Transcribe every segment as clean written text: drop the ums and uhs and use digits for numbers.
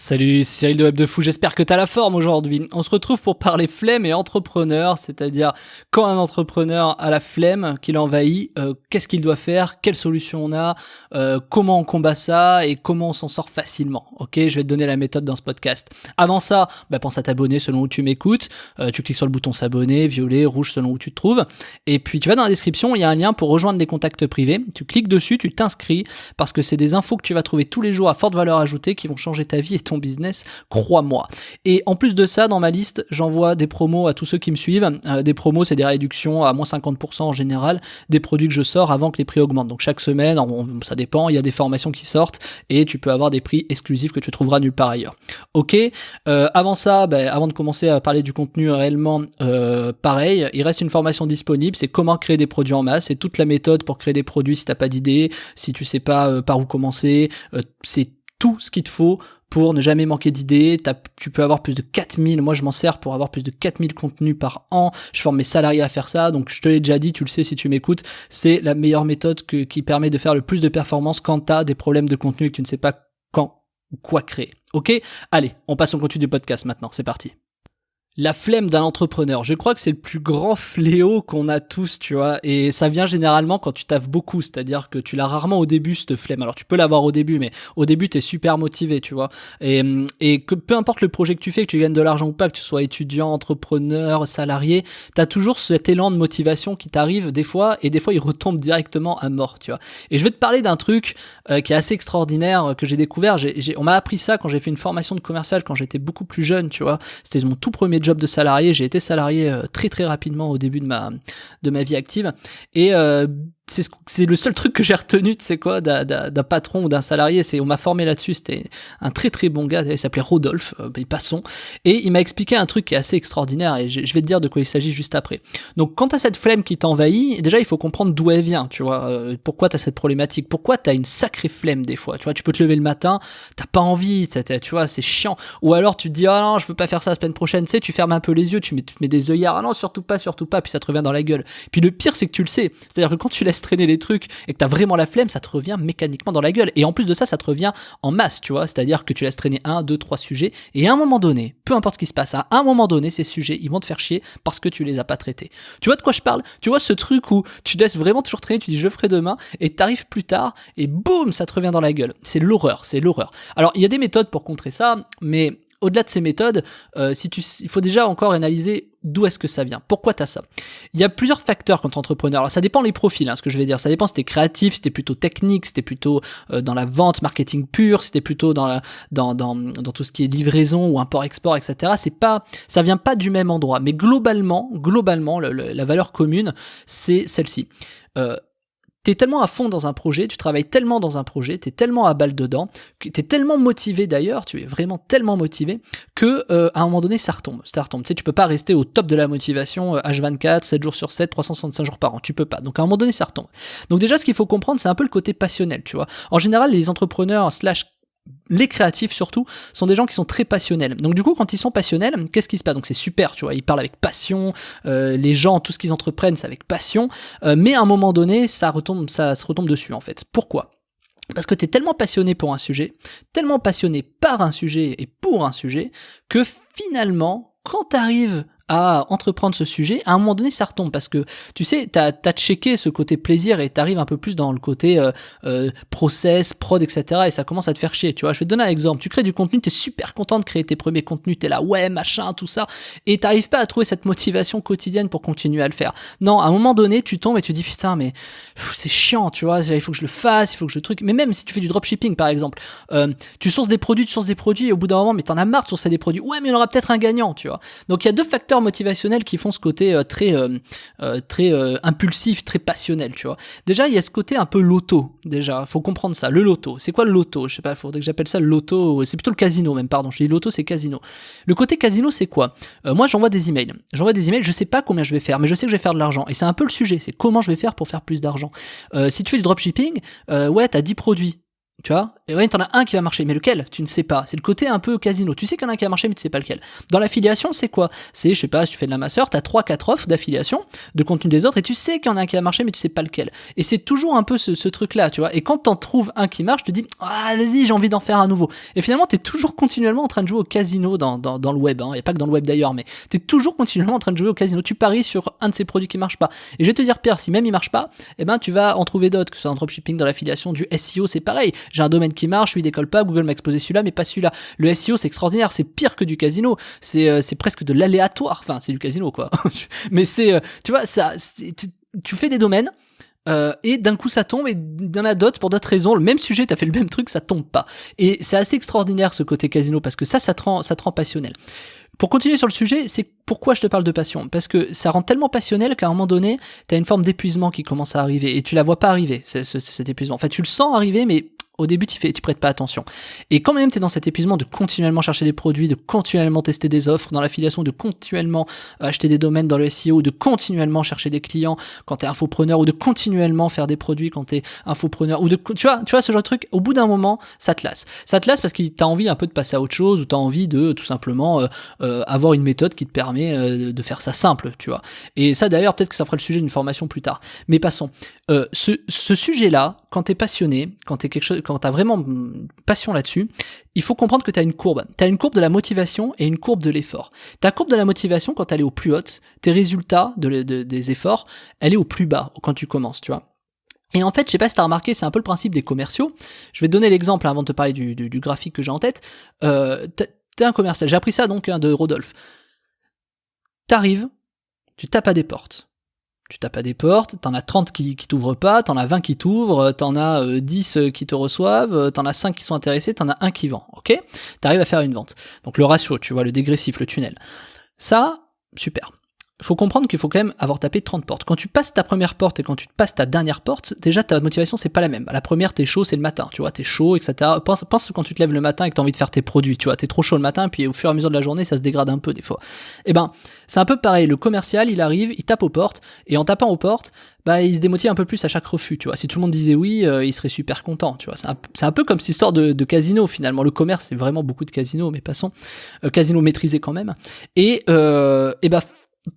Salut, c'est Cyril de Web de Fou, j'espère que t'as la forme aujourd'hui. On se retrouve pour parler flemme et entrepreneur, c'est-à-dire quand un entrepreneur a la flemme qui l'envahit, qu'est-ce qu'il doit faire, quelle solution on a, comment on combat ça et comment on s'en sort facilement. Ok, je vais te donner la méthode dans ce podcast. Avant ça, pense à t'abonner selon où tu m'écoutes, tu cliques sur le bouton s'abonner, violet, rouge selon où tu te trouves, et puis tu vas dans la description, il y a un lien pour rejoindre les contacts privés, tu cliques dessus, tu t'inscris, parce que c'est des infos que tu vas trouver tous les jours à forte valeur ajoutée qui vont changer ta vie et ton business, crois-moi. Et en plus de ça, dans ma liste, j'envoie des promos à tous ceux qui me suivent. Des promos, c'est des réductions à moins 50% en général des produits que je sors avant que les prix augmentent. Donc chaque semaine, ça dépend, il y a des formations qui sortent et tu peux avoir des prix exclusifs que tu trouveras nulle part ailleurs. Ok, avant ça, avant de commencer à parler du contenu réellement, pareil, il reste une formation disponible, c'est comment créer des produits en masse, c'est toute la méthode pour créer des produits si t'as pas d'idée, si tu sais pas par où commencer, c'est tout ce qu'il te faut pour ne jamais manquer d'idées. Tu peux avoir plus de 4000, moi je m'en sers pour avoir plus de 4000 contenus par an, je forme mes salariés à faire ça, donc je te l'ai déjà dit, tu le sais si tu m'écoutes, c'est la meilleure méthode qui permet de faire le plus de performance quand tu as des problèmes de contenu et que tu ne sais pas quand ou quoi créer. Ok, allez, on passe au contenu du podcast maintenant, c'est parti. La flemme d'un entrepreneur, je crois que c'est le plus grand fléau qu'on a tous, tu vois, et ça vient généralement quand tu taffes beaucoup, c'est-à-dire que tu l'as rarement au début, cette flemme. Alors tu peux l'avoir au début, mais au début t'es super motivé, tu vois, et que peu importe le projet que tu fais, que tu gagnes de l'argent ou pas, que tu sois étudiant, entrepreneur, salarié, t'as toujours cet élan de motivation qui t'arrive des fois, et des fois il retombe directement à mort, tu vois. Et je vais te parler d'un truc qui est assez extraordinaire, que j'ai découvert, on m'a appris ça quand j'ai fait une formation de commercial quand j'étais beaucoup plus jeune, tu vois, c'était mon tout premier job de salarié, j'ai été salarié très très rapidement au début de ma vie active, et c'est le seul truc que j'ai retenu, tu sais quoi, d'un patron ou d'un salarié, on m'a formé là-dessus, c'était un très très bon gars, il s'appelait Rodolphe, passons, et il m'a expliqué un truc qui est assez extraordinaire, et je vais te dire de quoi il s'agit juste après. Donc quand t'as cette flemme qui t'envahit, déjà il faut comprendre d'où elle vient, tu vois, pourquoi t'as cette problématique, pourquoi t'as une sacrée flemme des fois, tu vois, tu peux te lever le matin, t'as pas envie, tu vois, c'est chiant, ou alors tu te dis, ah non, je veux pas faire ça la semaine prochaine, tu sais, tu fermes un peu les yeux, tu mets des œillères, ah non, surtout pas, puis ça te revient dans la gueule. Puis le pire, c'est que tu le sais, c'est-à-dire que quand tu laisses traîner les trucs et que t'as vraiment la flemme, ça te revient mécaniquement dans la gueule. Et en plus de ça, ça te revient en masse, tu vois, c'est-à-dire que tu laisses traîner 1, 2, 3 sujets, et à un moment donné, peu importe ce qui se passe, à un moment donné, ces sujets, ils vont te faire chier parce que tu les as pas traités. Tu vois de quoi je parle? Tu vois ce truc où tu laisses vraiment toujours traîner, tu dis je le ferai demain, et t'arrives plus tard, et boum, ça te revient dans la gueule. C'est l'horreur. Alors, il y a des méthodes pour contrer ça, mais au-delà de ces méthodes, il faut déjà encore analyser d'où est-ce que ça vient, pourquoi t'as ça. Il y a plusieurs facteurs quand t'es entrepreneur. Alors ça dépend les profils, ce que je vais dire. Ça dépend si t'es créatif, si t'es plutôt technique, si t'es plutôt dans la vente, marketing pur, si t'es plutôt dans tout ce qui est livraison ou import-export, etc. Ça vient pas du même endroit. Mais globalement, la valeur commune, c'est celle-ci. T'es tellement à fond dans un projet, tu travailles tellement dans un projet, t'es tellement à balle dedans, t'es tellement motivé d'ailleurs, tu es vraiment tellement motivé que à un moment donné ça retombe. Tu sais, tu peux pas rester au top de la motivation H24, 7 jours sur 7, 365 jours par an, tu peux pas. Donc à un moment donné ça retombe. Donc déjà ce qu'il faut comprendre, c'est un peu le côté passionnel, tu vois. En général, les entrepreneurs / les créatifs surtout sont des gens qui sont très passionnels. Donc du coup quand ils sont passionnels, qu'est-ce qui se passe? Donc c'est super, tu vois, ils parlent avec passion, les gens, tout ce qu'ils entreprennent c'est avec passion, mais à un moment donné ça se retombe dessus en fait. Pourquoi? Parce que t'es tellement passionné pour un sujet, tellement passionné par un sujet et pour un sujet, que finalement quand t'arrives à entreprendre ce sujet, à un moment donné ça retombe, parce que tu sais, t'as checké ce côté plaisir et t'arrives un peu plus dans le côté process, prod, etc. et ça commence à te faire chier, tu vois. Je vais te donner un exemple, tu crées du contenu, t'es super content de créer tes premiers contenus, t'es là, ouais, machin, tout ça, et t'arrives pas à trouver cette motivation quotidienne pour continuer à le faire. Non, à un moment donné, tu tombes et tu dis, putain, mais c'est chiant, tu vois, il faut que je le fasse, il faut que je truc, mais même si tu fais du dropshipping, par exemple, tu sources des produits, et au bout d'un moment, mais t'en as marre de sourcer des produits, ouais, mais il y en aura peut-être un gagnant, tu vois. Donc il y a deux facteurs motivationnels qui font ce côté très impulsif, très passionnel, tu vois. Déjà, il y a ce côté un peu loto, déjà, faut comprendre ça. Le loto, c'est quoi le loto? Je sais pas, faudrait que j'appelle ça le loto, c'est plutôt le casino même, pardon, je dis loto, c'est casino. Le côté casino, c'est quoi? Moi, j'envoie des emails, je sais pas combien je vais faire, mais je sais que je vais faire de l'argent, et c'est un peu le sujet, c'est comment je vais faire pour faire plus d'argent. Si tu fais du dropshipping, ouais, t'as 10 produits, Tu vois? Et ouais, t'en as un qui va marcher, mais lequel? Tu ne sais pas. C'est le côté un peu casino. Tu sais qu'il y en a un qui va marcher, mais tu sais pas lequel. Dans l'affiliation, c'est quoi? C'est, je sais pas, si tu fais de la masseur, t'as 3-4 offres d'affiliation de contenu des autres, et tu sais qu'il y en a un qui va marcher, mais tu sais pas lequel. Et c'est toujours un peu ce truc-là, tu vois. Et quand t'en trouves un qui marche, tu te dis, ah, vas-y, j'ai envie d'en faire un nouveau. Et finalement, t'es toujours continuellement en train de jouer au casino dans le web, hein. Y a pas que dans le web d'ailleurs, mais t'es toujours continuellement en train de jouer au casino. Tu paries sur un de ces produits qui marche pas. Et je vais te dire, Pierre, si même il marche pas, eh ben, tu vas en trouver d'autres, que ce soit en dropshipping, dans l'affiliation, du SEO, c'est pareil. J'ai un domaine qui marche, lui décolle pas, Google m'a exposé celui-là, mais pas celui-là. Le SEO, c'est extraordinaire, c'est pire que du casino, c'est presque de l'aléatoire, enfin, c'est du casino, quoi. Mais tu vois, tu fais des domaines, et d'un coup ça tombe, et il y en a d'autres pour d'autres raisons, le même sujet, t'as fait le même truc, ça tombe pas. Et c'est assez extraordinaire ce côté casino, parce que ça te rend passionnel. Pour continuer sur le sujet, c'est pourquoi je te parle de passion. Parce que ça rend tellement passionnel qu'à un moment donné, t'as une forme d'épuisement qui commence à arriver, et tu la vois pas arriver, cet épuisement. En fait, tu le sens arriver, mais au début, tu prêtes pas attention. Et quand même, tu es dans cet épuisement de continuellement chercher des produits, de continuellement tester des offres dans l'affiliation, de continuellement acheter des domaines dans le SEO, de continuellement chercher des clients quand tu es infopreneur, ou de continuellement faire des produits quand tu es infopreneur, ou tu vois ce genre de truc. Au bout d'un moment, ça te lasse. Ça te lasse parce que tu as envie un peu de passer à autre chose, ou tu as envie de tout simplement avoir une méthode qui te permet de faire ça simple, tu vois. Et ça, d'ailleurs, peut-être que ça fera le sujet d'une formation plus tard. Mais passons. Ce sujet-là, quand t'es passionné, quand t'as vraiment passion là-dessus, il faut comprendre que t'as une courbe. T'as une courbe de la motivation et une courbe de l'effort. Ta courbe de la motivation, quand elle est au plus haute, tes résultats des efforts, elle est au plus bas quand tu commences, tu vois. Et en fait, je sais pas si t'as remarqué, c'est un peu le principe des commerciaux. Je vais te donner l'exemple avant de te parler du graphique que j'ai en tête. T'es un commercial. J'ai appris ça donc de Rodolphe. T'arrives, tu tapes à des portes. Tu tapes à des portes, t'en as 30 qui t'ouvrent pas, t'en as 20 qui t'ouvrent, t'en as 10 qui te reçoivent, t'en as 5 qui sont intéressés, t'en as un qui vend, ok? T'arrives à faire une vente. Donc le ratio, tu vois, le dégressif, le tunnel. Ça, super. Il faut comprendre qu'il faut quand même avoir tapé 30 portes. Quand tu passes ta première porte et quand tu passes ta dernière porte, déjà ta motivation c'est pas la même. À la première t'es chaud, c'est le matin, tu vois, t'es chaud, etc. Pense quand tu te lèves le matin et que t'as envie de faire tes produits, tu vois, t'es trop chaud le matin, puis au fur et à mesure de la journée ça se dégrade un peu des fois. Et ben c'est un peu pareil, le commercial il arrive, il tape aux portes, et en tapant aux portes, bah il se démotive un peu plus à chaque refus, tu vois. Si tout le monde disait oui, il serait super content, tu vois. C'est un peu comme cette histoire de casino finalement. Le commerce c'est vraiment beaucoup de casino, mais passons, casino maîtrisé quand même. Et bah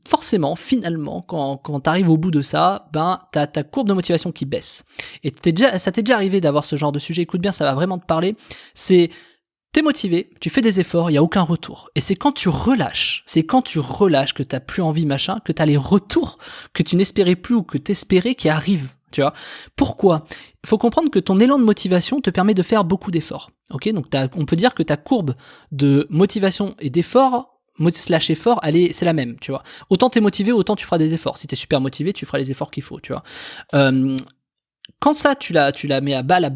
forcément, finalement, quand t'arrives au bout de ça, ben t'as ta courbe de motivation qui baisse. Et ça t'est déjà arrivé d'avoir ce genre de sujet. Écoute bien, ça va vraiment te parler. T'es motivé, tu fais des efforts, il y a aucun retour. Et c'est quand tu relâches que t'as plus envie, machin, que t'as les retours que tu n'espérais plus ou que t'espérais qui arrivent. Tu vois. Pourquoi ? Il faut comprendre que ton élan de motivation te permet de faire beaucoup d'efforts. Ok, donc on peut dire que ta courbe de motivation et d'effort / effort, c'est la même, tu vois. Autant t'es motivé, autant tu feras des efforts. Si t'es super motivé, tu feras les efforts qu'il faut, tu vois. Quand ça, tu la mets à balle,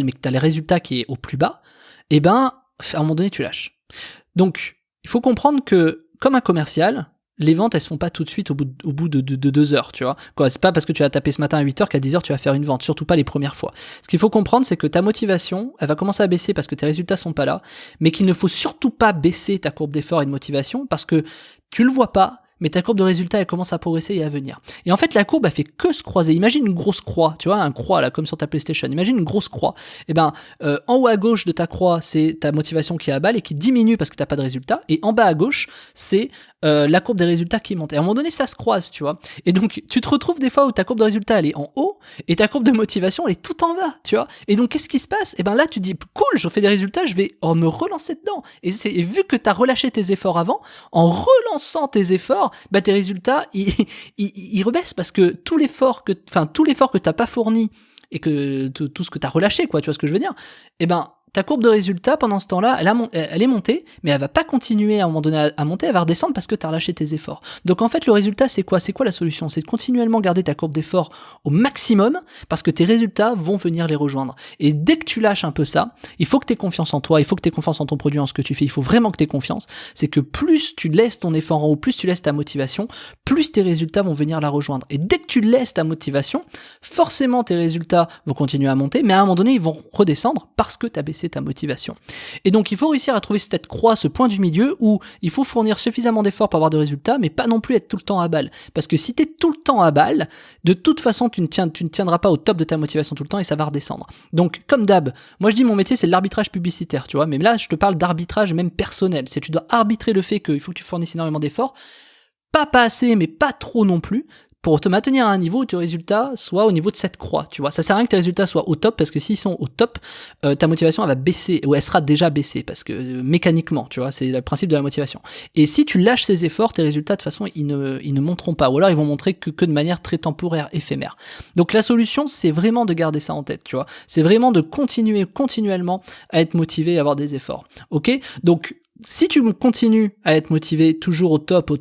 mais que t'as les résultats qui est au plus bas, eh ben, à un moment donné, tu lâches. Donc, il faut comprendre que, comme un commercial, les ventes, elles se font pas tout de suite au bout de 2 heures, tu vois. Quoi, c'est pas parce que tu vas taper ce matin à 8 heures qu'à 10 heures tu vas faire une vente, surtout pas les premières fois. Ce qu'il faut comprendre, c'est que ta motivation, elle va commencer à baisser parce que tes résultats sont pas là, mais qu'il ne faut surtout pas baisser ta courbe d'effort et de motivation parce que tu le vois pas, mais ta courbe de résultats, elle commence à progresser et à venir. Et en fait, la courbe, elle fait que se croiser. Imagine une grosse croix, tu vois, un croix, là, comme sur ta PlayStation. Imagine une grosse croix. Et ben, en haut à gauche de ta croix, c'est ta motivation qui est à balle et qui diminue parce que t'as pas de résultats. Et en bas à gauche, c'est la courbe des résultats qui monte. Et à un moment donné, ça se croise, tu vois. Et donc, tu te retrouves des fois où ta courbe de résultats, elle est en haut, et ta courbe de motivation, elle est tout en bas, tu vois. Et donc, qu'est-ce qui se passe? Et ben là, tu dis, cool, je fais des résultats, je vais me relancer dedans. Et vu que t'as relâché tes efforts avant, en relançant tes efforts, bah, tes résultats, ils rebaissent parce que tout l'effort que t'as pas fourni et que tout ce que t'as relâché, quoi, tu vois ce que je veux dire? Et ben, ta courbe de résultats, pendant ce temps-là, elle est montée, mais elle va pas continuer à un moment donné à monter, elle va redescendre parce que t'as relâché tes efforts. Donc en fait, le résultat, c'est quoi? C'est quoi la solution? C'est de continuellement garder ta courbe d'effort au maximum, parce que tes résultats vont venir les rejoindre. Et dès que tu lâches un peu ça, il faut que t'aies confiance en toi, il faut que t'aies confiance en ton produit, en ce que tu fais, il faut vraiment que t'aies confiance. C'est que plus tu laisses ton effort en haut, plus tu laisses ta motivation, plus tes résultats vont venir la rejoindre. Et dès que tu laisses ta motivation, forcément tes résultats vont continuer à monter, mais à un moment donné, ils vont redescendre parce que t'as baissé baisser ta motivation. Et donc il faut réussir à trouver cette croix, ce point du milieu où il faut fournir suffisamment d'efforts pour avoir des résultats, mais pas non plus être tout le temps à balle. Parce que si t'es tout le temps à balle, de toute façon tu ne tiendras pas au top de ta motivation tout le temps et ça va redescendre. Donc comme d'hab, moi je dis mon métier c'est l'arbitrage publicitaire, tu vois, mais là je te parle d'arbitrage même personnel. C'est tu dois arbitrer le fait qu'il faut que tu fournisses énormément d'efforts, pas assez mais pas trop non plus, pour te maintenir à un niveau où tes résultats soient au niveau de cette croix, tu vois. Ça sert à rien que tes résultats soient au top, parce que s'ils sont au top, ta motivation elle va baisser, ou elle sera déjà baissée, parce que mécaniquement, tu vois, c'est le principe de la motivation. Et si tu lâches ces efforts, tes résultats de toute façon ils ne monteront pas, ou alors ils vont montrer que de manière très temporaire, éphémère. Donc la solution c'est vraiment de garder ça en tête, tu vois. C'est vraiment de continuer continuellement à être motivé et à avoir des efforts. Ok ? Donc si tu continues à être motivé toujours au top,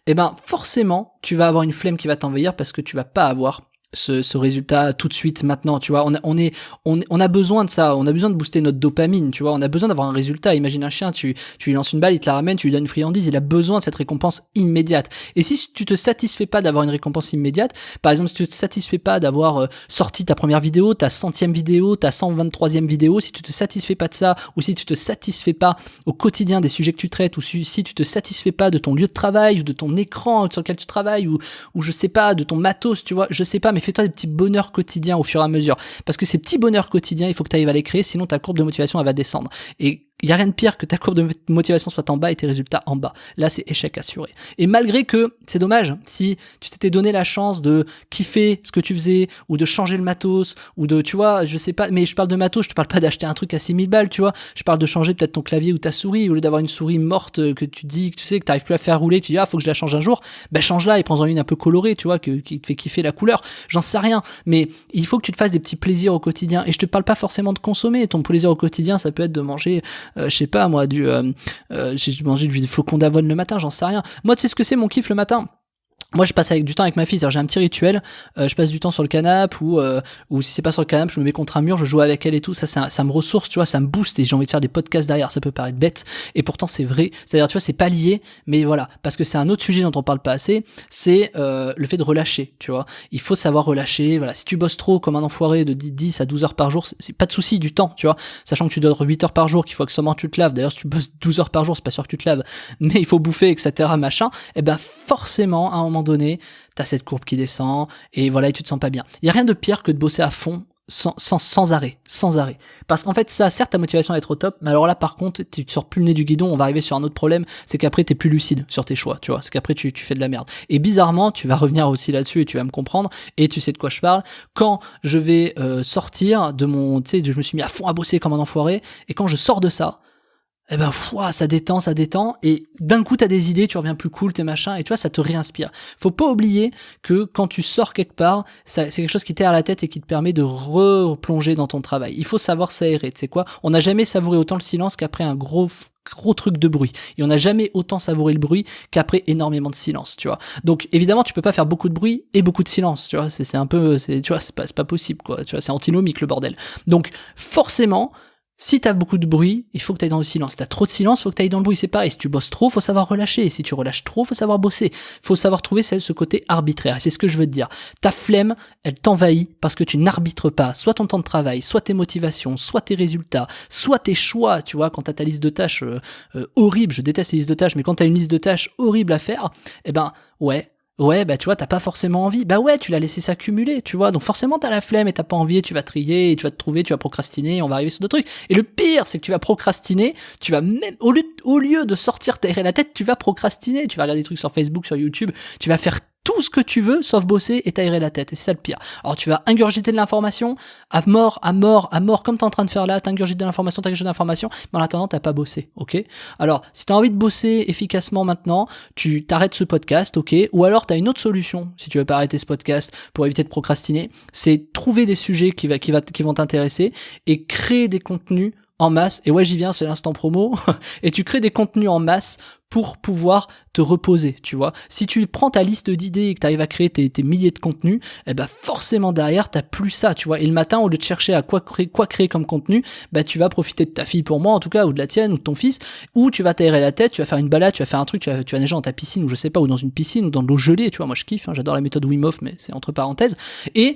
eh ben forcément tu vas avoir une flemme qui va t'envahir parce que tu vas pas avoir ce résultat tout de suite maintenant, tu vois. On a besoin de ça, on a besoin de booster notre dopamine, tu vois. On a besoin d'avoir un résultat. Imagine un chien, tu lui lances une balle, il te la ramène, tu lui donnes une friandise, il a besoin de cette récompense immédiate. Et si tu te satisfais pas d'avoir une récompense immédiate, par exemple si tu te satisfais pas d'avoir sorti ta première vidéo, ta 100e vidéo, ta 123e vidéo, si tu te satisfais pas de ça, ou si tu te satisfais pas au quotidien des sujets que tu traites, ou si tu te satisfais pas de ton lieu de travail, ou de ton écran sur lequel tu travailles, ou je sais pas, de ton matos, tu vois, je sais pas, mais fais-toi des petits bonheurs quotidiens au fur et à mesure. Parce que ces petits bonheurs quotidiens, il faut que tu arrives à les créer, sinon ta courbe de motivation, elle va descendre. Et il y a rien de pire que ta courbe de motivation soit en bas et tes résultats en bas. Là, c'est échec assuré. Et malgré que, c'est dommage, si tu t'étais donné la chance de kiffer ce que tu faisais, ou de changer le matos, ou de, tu vois, je sais pas, mais je parle de matos, je te parle pas d'acheter un truc à 6000 balles, tu vois. Je parle de changer peut-être ton clavier ou ta souris, au lieu d'avoir une souris morte que tu dis, que tu sais, que t'arrives plus à faire rouler, tu dis, faut que je la change un jour, ben change-la et prends-en une un peu colorée, tu vois, qui te fait kiffer la couleur. J'en sais rien, mais il faut que tu te fasses des petits plaisirs au quotidien. Et je te parle pas forcément de consommer. Ton plaisir au quotidien, ça peut être de manger je sais pas moi, j'ai mangé du flocon d'avoine le matin, j'en sais rien. Moi, tu sais ce que c'est mon kiff le matin? Moi, je passe du temps avec ma fille, c'est-à-dire j'ai un petit rituel, je passe du temps sur le canapé ou si c'est pas sur le canapé, je me mets contre un mur, je joue avec elle et tout, ça me ressource, tu vois, ça me booste et j'ai envie de faire des podcasts derrière, ça peut paraître bête et pourtant c'est vrai, c'est-à-dire tu vois, c'est pas lié, mais voilà, parce que c'est un autre sujet dont on parle pas assez, c'est le fait de relâcher, tu vois. Il faut savoir relâcher, voilà, si tu bosses trop comme un enfoiré de 10 à 12 heures par jour, c'est pas de souci du temps, tu vois, sachant que tu dors 8 heures par jour, qu'il faut que seulement tu te laves, d'ailleurs si tu bosses 12 heures par jour, c'est pas sûr que tu te laves, mais il faut bouffer, etc., machin, et ben forcément, à un moment donné, t'as cette courbe qui descend, et voilà, et tu te sens pas bien. Il y a rien de pire que de bosser à fond, sans arrêt. Parce qu'en fait, ça sert ta motivation à être au top, mais alors là, par contre, tu te sors plus le nez du guidon, on va arriver sur un autre problème, c'est qu'après, t'es plus lucide sur tes choix, tu vois, c'est qu'après, tu fais de la merde. Et bizarrement, tu vas revenir aussi là-dessus, et tu vas me comprendre, et tu sais de quoi je parle, quand je vais sortir de mon, tu sais, je me suis mis à fond à bosser comme un enfoiré, et quand je sors de ça, eh ben, ça détend, et d'un coup, t'as des idées, tu reviens plus cool, tes machins, et tu vois, ça te réinspire. Faut pas oublier que quand tu sors quelque part, c'est quelque chose qui t'aère la tête et qui te permet de replonger dans ton travail. Il faut savoir s'aérer, tu sais quoi? On n'a jamais savouré autant le silence qu'après un gros truc de bruit. Et on n'a jamais autant savouré le bruit qu'après énormément de silence, tu vois. Donc, évidemment, tu peux pas faire beaucoup de bruit et beaucoup de silence, tu vois. C'est un peu, tu vois, c'est pas possible, quoi. Tu vois, c'est antinomique, le bordel. Donc, forcément, si t'as beaucoup de bruit, il faut que t'ailles dans le silence. Si t'as trop de silence, il faut que t'ailles dans le bruit. C'est pareil. Si tu bosses trop, faut savoir relâcher. Et si tu relâches trop, faut savoir bosser. Faut savoir trouver ce côté arbitraire. Et c'est ce que je veux te dire. Ta flemme, elle t'envahit parce que tu n'arbitres pas soit ton temps de travail, soit tes motivations, soit tes résultats, soit tes choix. Tu vois, quand t'as ta liste de tâches horrible, je déteste les listes de tâches, mais quand t'as une liste de tâches horrible à faire, eh ben, ouais, bah tu vois, t'as pas forcément envie. Bah ouais, tu l'as laissé s'accumuler, tu vois. Donc forcément, t'as la flemme et t'as pas envie, et tu vas trier, et tu vas te trouver, tu vas procrastiner, et on va arriver sur d'autres trucs. Et le pire, c'est que tu vas procrastiner, tu vas même, au lieu de sortir t'aérer la tête, tu vas procrastiner, tu vas regarder des trucs sur Facebook, sur YouTube, tu vas faire tout ce que tu veux, sauf bosser et t'aérer la tête. Et c'est ça le pire. Alors tu vas ingurgiter de l'information, à mort, comme t'es en train de faire là, t'ingurgites de l'information, mais en attendant, t'as pas bossé, ok? Alors, si t'as envie de bosser efficacement maintenant, tu t'arrêtes ce podcast, ok? Ou alors t'as une autre solution, si tu veux pas arrêter ce podcast, pour éviter de procrastiner, c'est trouver des sujets qui vont t'intéresser et créer des contenus en masse, et ouais j'y viens, c'est l'instant promo, et tu crées des contenus en masse pour pouvoir te reposer, tu vois. Si tu prends ta liste d'idées et que tu arrives à créer tes milliers de contenus, eh ben forcément derrière, t'as plus ça, tu vois. Et le matin, au lieu de chercher à quoi créer comme contenu, bah tu vas profiter de ta fille pour moi, en tout cas, ou de la tienne, ou de ton fils, ou tu vas t'aérer la tête, tu vas faire une balade, tu vas faire un truc, tu vas nager dans ta piscine, ou je sais pas, ou dans une piscine, ou dans de l'eau gelée, tu vois. Moi, je kiffe, hein, j'adore la méthode Wim Hof, mais c'est entre parenthèses. Et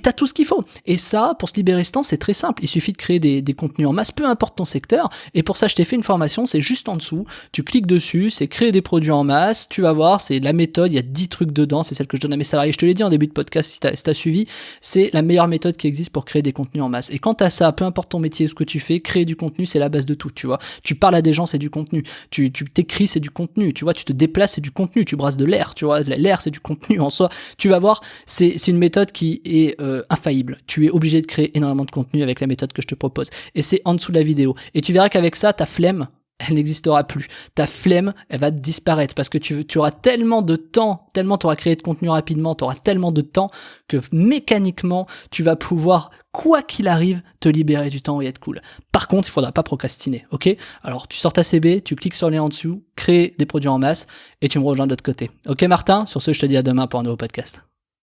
t'as tout ce qu'il faut. Et ça, pour se libérer ce temps, c'est très simple. Il suffit de créer des contenus en masse, peu importe ton secteur. Et pour ça, je t'ai fait une formation, c'est juste en dessous. Tu cliques dessus, c'est créer des produits en masse. Tu vas voir, c'est la méthode, il y a 10 trucs dedans. C'est celle que je donne à mes salariés. Je te l'ai dit en début de podcast, si t'as suivi. C'est la meilleure méthode qui existe pour créer des contenus en masse. Et quand t'as ça, peu importe ton métier, ce que tu fais, créer du contenu, c'est la base de tout, tu vois. Tu parles à des gens, c'est du contenu. Tu t'écris, c'est du contenu. Tu vois, tu te déplaces, c'est du contenu. Tu brasses de l'air, tu vois. L'air, c'est du contenu en soi. Tu vas voir, c'est une méthode qui est infaillible. Tu es obligé de créer énormément de contenu avec la méthode que je te propose. Et c'est en dessous de la vidéo. Et tu verras qu'avec ça, ta flemme, elle n'existera plus. Ta flemme, elle va disparaître parce que tu auras tellement de temps, tellement tu auras créé de contenu rapidement, tu auras tellement de temps que mécaniquement, tu vas pouvoir, quoi qu'il arrive, te libérer du temps et être cool. Par contre, il faudra pas procrastiner, ok? Alors, tu sors ta CB, tu cliques sur le lien en dessous, crée des produits en masse et tu me rejoins de l'autre côté. Ok, Martin? Sur ce, je te dis à demain pour un nouveau podcast.